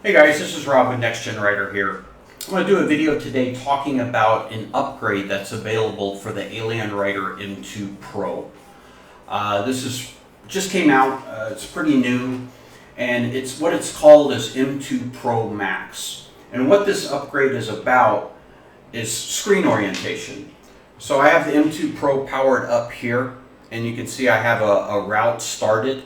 Hey guys, this is Rob with AlienRider here. I'm going to do a video today talking about an upgrade that's available for the AlienRider M2 Pro. Just came out, it's pretty new, and what it's called is M2 Pro Max. And what this upgrade is about is screen orientation. So I have the M2 Pro powered up here, and you can see I have a route started,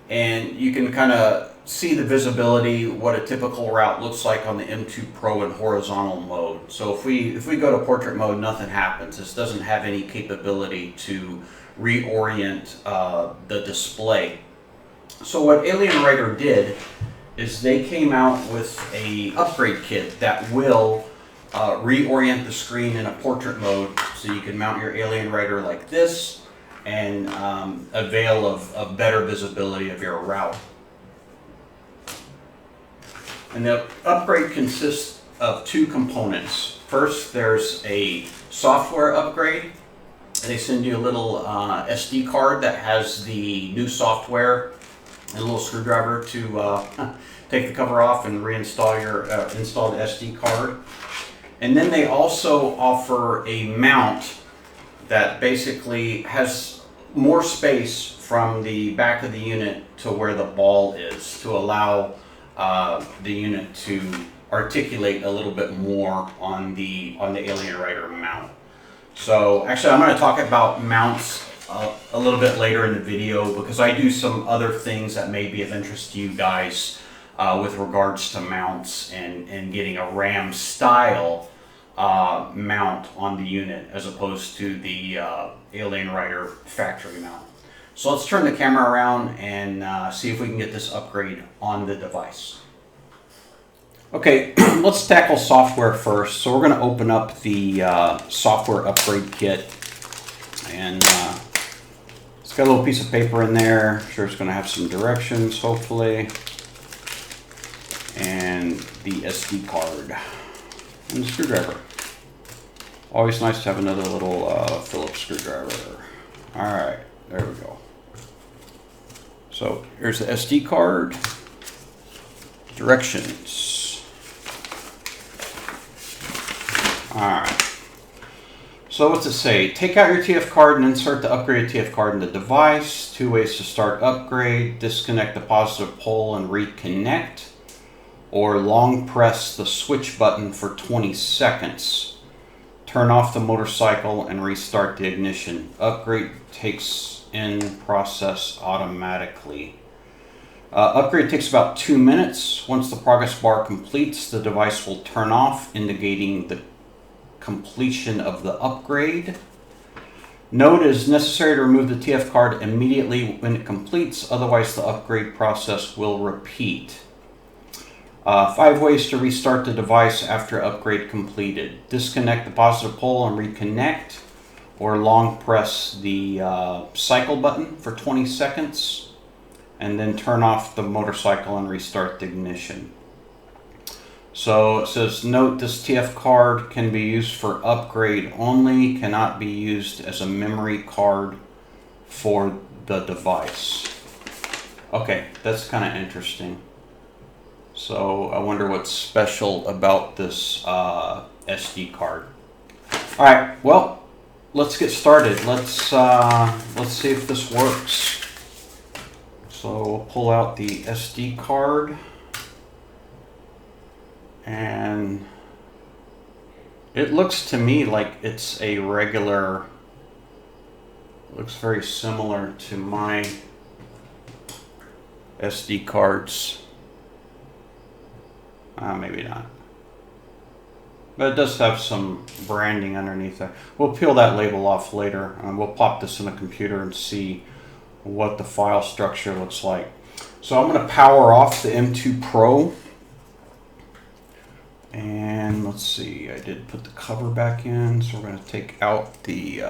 and you can kind of see the visibility, what a typical route looks like on the M2 Pro in horizontal mode. So if we go to portrait mode, nothing happens. This doesn't have any capability to reorient the display. So what AlienRider did is they came out with a upgrade kit that will reorient the screen in a portrait mode, so you can mount your AlienRider like this and avail of better visibility of your route. And the upgrade consists of two components. First, there's a software upgrade. They send you a little SD card that has the new software and a little screwdriver to take the cover off and reinstall your install the SD card. And then they also offer a mount that basically has more space from the back of the unit to where the ball is, to allow the unit to articulate a little bit more on the AlienRider mount. So actually I'm going to talk about mounts a little bit later in the video, because I do some other things that may be of interest to you guys with regards to mounts and getting a RAM style mount on the unit as opposed to the AlienRider factory mount. So let's turn the camera around and see if we can get this upgrade on the device. Okay, let's tackle software first. So we're going to open up the software upgrade kit, and it's got a little piece of paper in there. I'm sure it's going to have some directions, hopefully, and the SD card and the screwdriver. Always nice to have another little Phillips screwdriver. All right, there we go. So here's the SD card, directions. All right. So what's it say? Take out your TF card and insert the upgraded TF card in the device. 2 ways to start upgrade: disconnect the positive pole and reconnect, or long press the switch button for 20 seconds. Turn off the motorcycle and restart the ignition. Upgrade takes in process automatically. Upgrade takes about 2 minutes. Once the progress bar completes, the device will turn off, indicating the completion of the upgrade. Note: it is necessary to remove the TF card immediately when it completes, otherwise the upgrade process will repeat. 5 ways to restart the device after upgrade completed: disconnect the positive pole and reconnect, or long press the cycle button for 20 seconds, and then turn off the motorcycle and restart the ignition. So it says, note: this TF card can be used for upgrade only, cannot be used as a memory card for the device. Okay, that's kind of interesting. So I wonder what's special about this SD card. All right, well, let's get started. Let's see if this works. So we'll pull out the SD card, and it looks to me like it's a regular. Looks very similar to my SD cards. Maybe not. But it does have some branding underneath there. We'll peel that label off later. We'll pop this in the computer and see what the file structure looks like. So I'm going to power off the M2 Pro. And let's see, I did put the cover back in. So we're going to take out the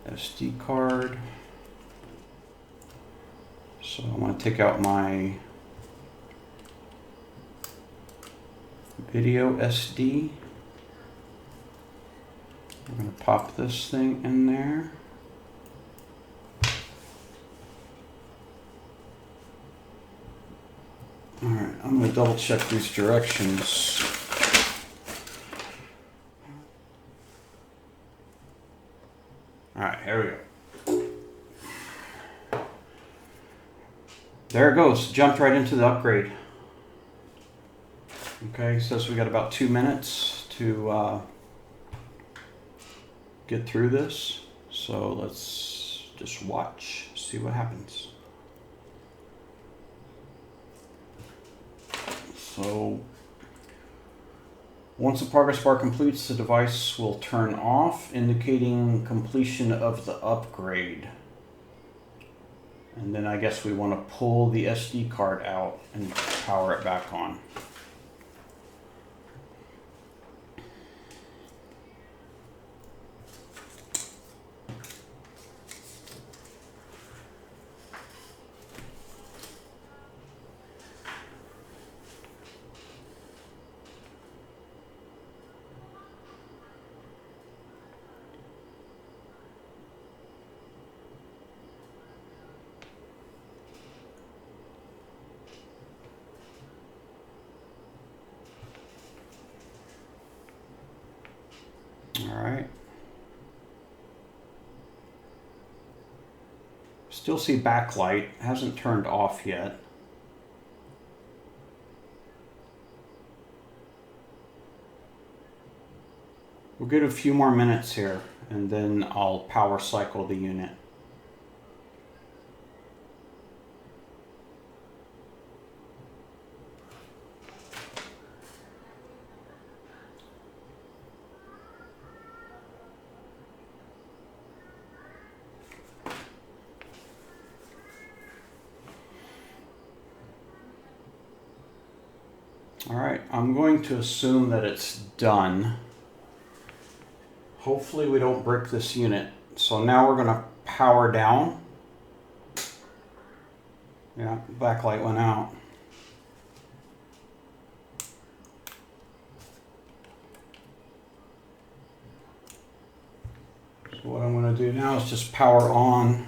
SD card. So I'm going to take out my video SD. I'm going to pop this thing in there. All right, I'm going to double check these directions. All right, here we go. There it goes. Jumped right into the upgrade. Okay, says we got about 2 minutes to get through this. So let's just watch, see what happens. So once the progress bar completes, the device will turn off, indicating completion of the upgrade. And then I guess we want to pull the SD card out and power it back on. All right. Still see backlight, hasn't turned off yet. We'll get a few more minutes here and then I'll power cycle the unit. All right, I'm going to assume that it's done. Hopefully we don't brick this unit. So now we're going to power down. Yeah, backlight went out. So what I'm going to do now is just power on.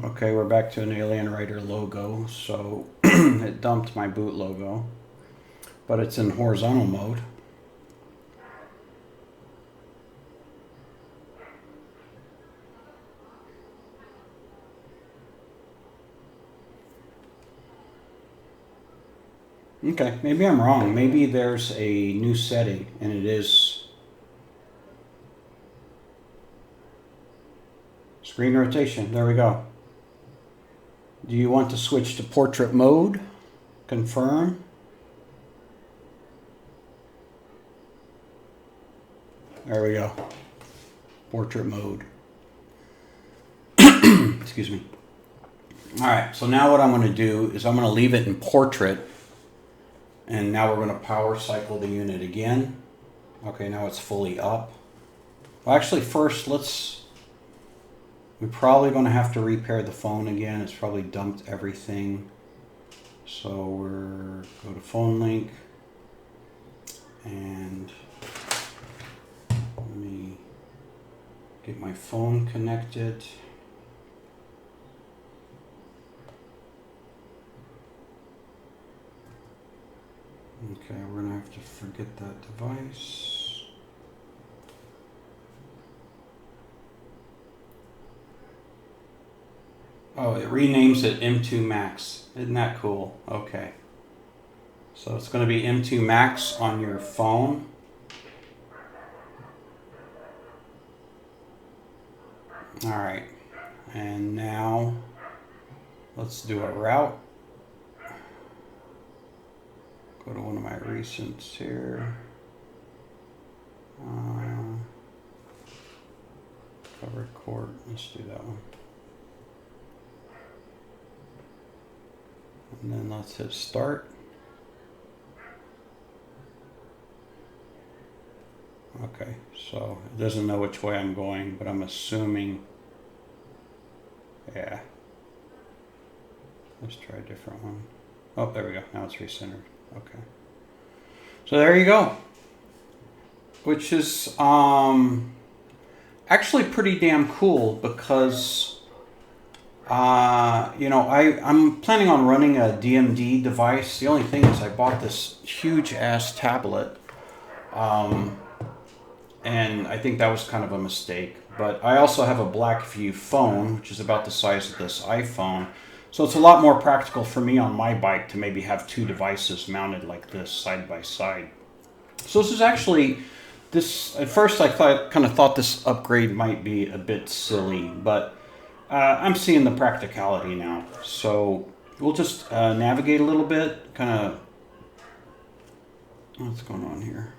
Okay, we're back to an AlienRider logo, so it dumped my boot logo, but it's in horizontal mode. Okay, maybe I'm wrong. Maybe there's a new setting and it is screen rotation. There we go. Do you want to switch to portrait mode? Confirm. There we go. Portrait mode. Excuse me. All right, so now what I'm going to do is I'm going to leave it in portrait. And now we're going to power cycle the unit again. Okay, now it's fully up. Well, actually, first, we're probably going to have to repair the phone again. It's probably dumped everything. So go to phone link. And let me get my phone connected. Okay, we're going to have to forget that device. Oh, it renames it M2 Max. Isn't that cool? Okay. So it's going to be M2 Max on your phone. All right. And now let's do a route. Go to one of my recents here. Covered court. Let's do that one. And then let's hit start. Okay, so it doesn't know which way I'm going, but I'm assuming, yeah. Let's try a different one. Oh, there we go. Now it's recentered. Okay. So there you go. Which is actually pretty damn cool because You know, I'm planning on running a DMD device. The only thing is I bought this huge ass tablet. And I think that was kind of a mistake. But I also have a Blackview phone, which is about the size of this iPhone. So it's a lot more practical for me on my bike to maybe have two devices mounted like this side by side. So this is actually, at first I kind of thought this upgrade might be a bit silly, but I'm seeing the practicality now. So we'll just navigate a little bit, kind of, what's going on here?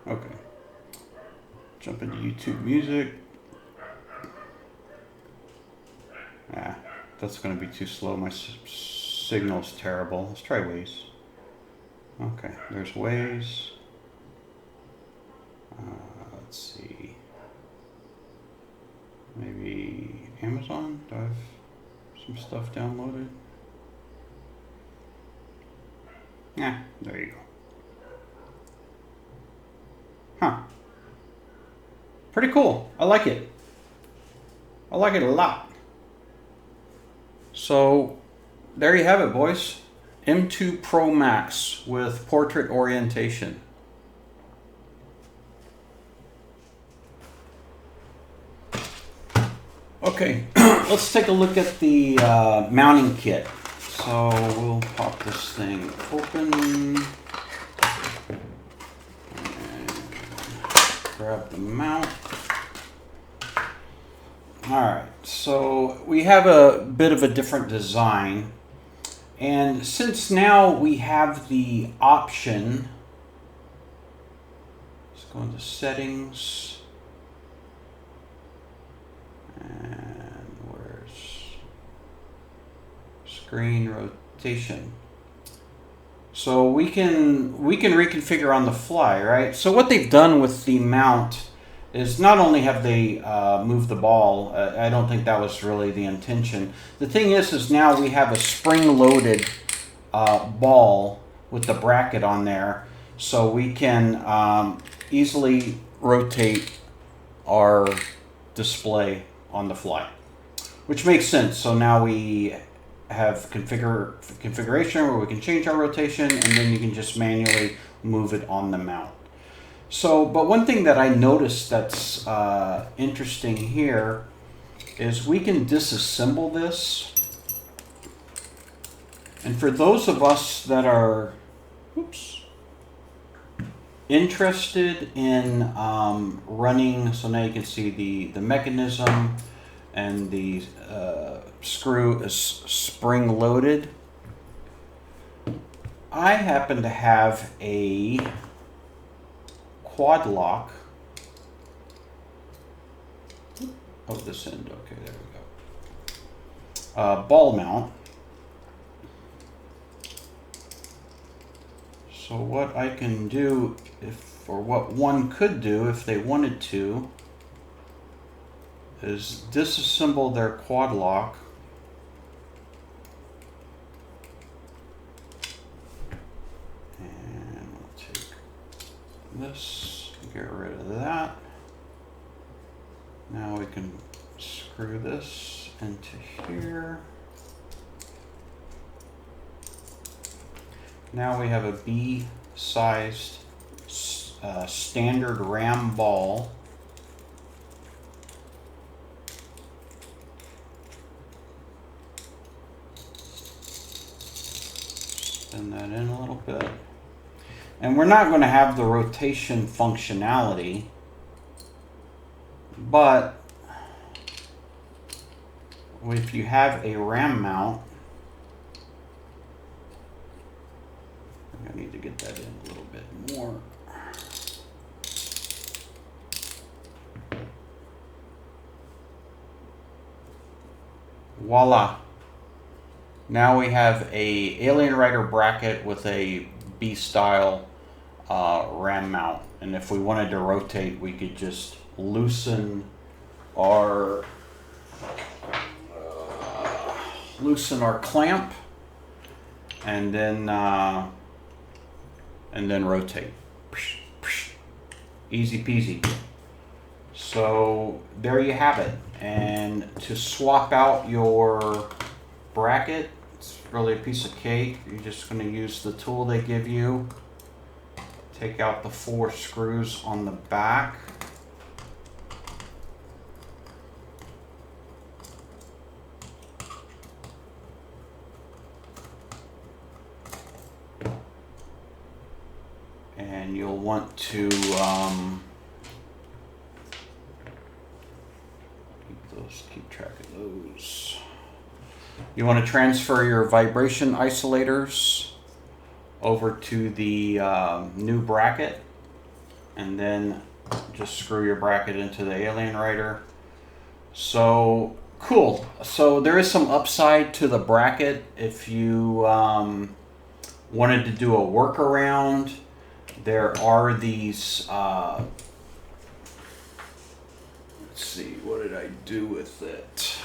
Okay. Jump into YouTube Music. That's going to be too slow. My signal's terrible. Let's try Waze. Okay, there's Waze. Let's see. Maybe Amazon? Do I have some stuff downloaded? Yeah, there you go. Huh. Pretty cool. I like it. I like it a lot. So, there you have it, boys. M2 Pro Max with portrait orientation. Okay, let's take a look at the mounting kit. So, we'll pop this thing open. Grab the mount. Alright, so we have a bit of a different design. And since now we have the option, let's go into settings. And where's screen rotation? So we can reconfigure on the fly, right? So what they've done with the mount is not only have they moved the ball, I don't think that was really the intention. The thing is now we have a spring-loaded ball with the bracket on there, so we can easily rotate our display on the fly, which makes sense. So now we have configuration where we can change our rotation, and then you can just manually move it on the mount. So, but one thing that I noticed that's interesting here is we can disassemble this. And for those of us that are interested in running, so now you can see the mechanism and the screw is spring loaded. I happen to have a quad lock. Oh, this end. Okay, there we go. Ball mount. So what I can do, or what one could do if they wanted to, is disassemble their quad lock. And we'll take this, get rid of that. Now we can screw this into here. Now we have a B-sized standard RAM ball. Spin that in a little bit. And we're not going to have the rotation functionality, but if you have a RAM mount, I need to get that in a little bit more. Voila. Now we have a AlienRider bracket with a B-style RAM mount. And if we wanted to rotate, we could just loosen our clamp and then rotate. Easy peasy. So there you have it. And to swap out your bracket, it's really a piece of cake. You're just going to use the tool they give you. Take out the 4 screws on the back. And you'll want to keep track of those. You want to transfer your vibration isolators over to the new bracket, and then just screw your bracket into the AlienRider. So cool. So there is some upside to the bracket if you wanted to do a workaround. There are these, let's see, what did I do with it?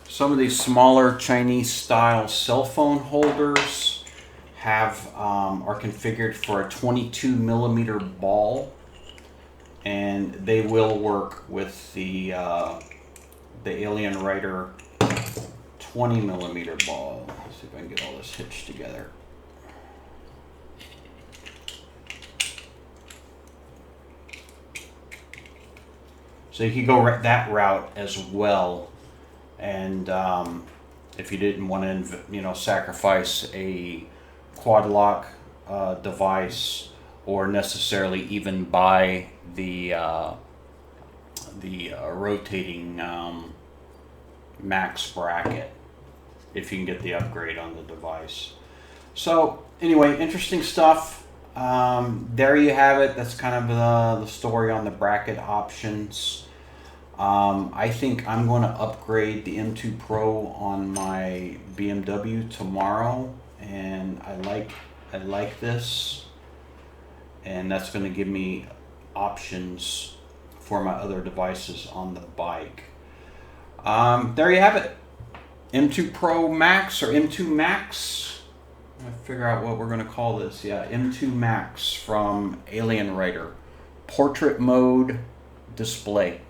Some of these smaller Chinese style cell phone holders have are configured for a 22 millimeter ball, and they will work with the AlienRider 20 millimeter ball. Let's see if I can get all this hitched together. So you could go that route as well, and if you didn't want to, sacrifice a quad lock device, or necessarily even buy the rotating max bracket, if you can get the upgrade on the device. So anyway, interesting stuff. There you have it. That's kind of the story on the bracket options. I think I'm going to upgrade the M2 Pro on my BMW tomorrow, and I like this, and that's going to give me options for my other devices on the bike. There you have it. M2 Pro Max, or M2 Max. I'm going to figure out what we're going to call this. Yeah, M2 Max from AlienRider. Portrait mode display.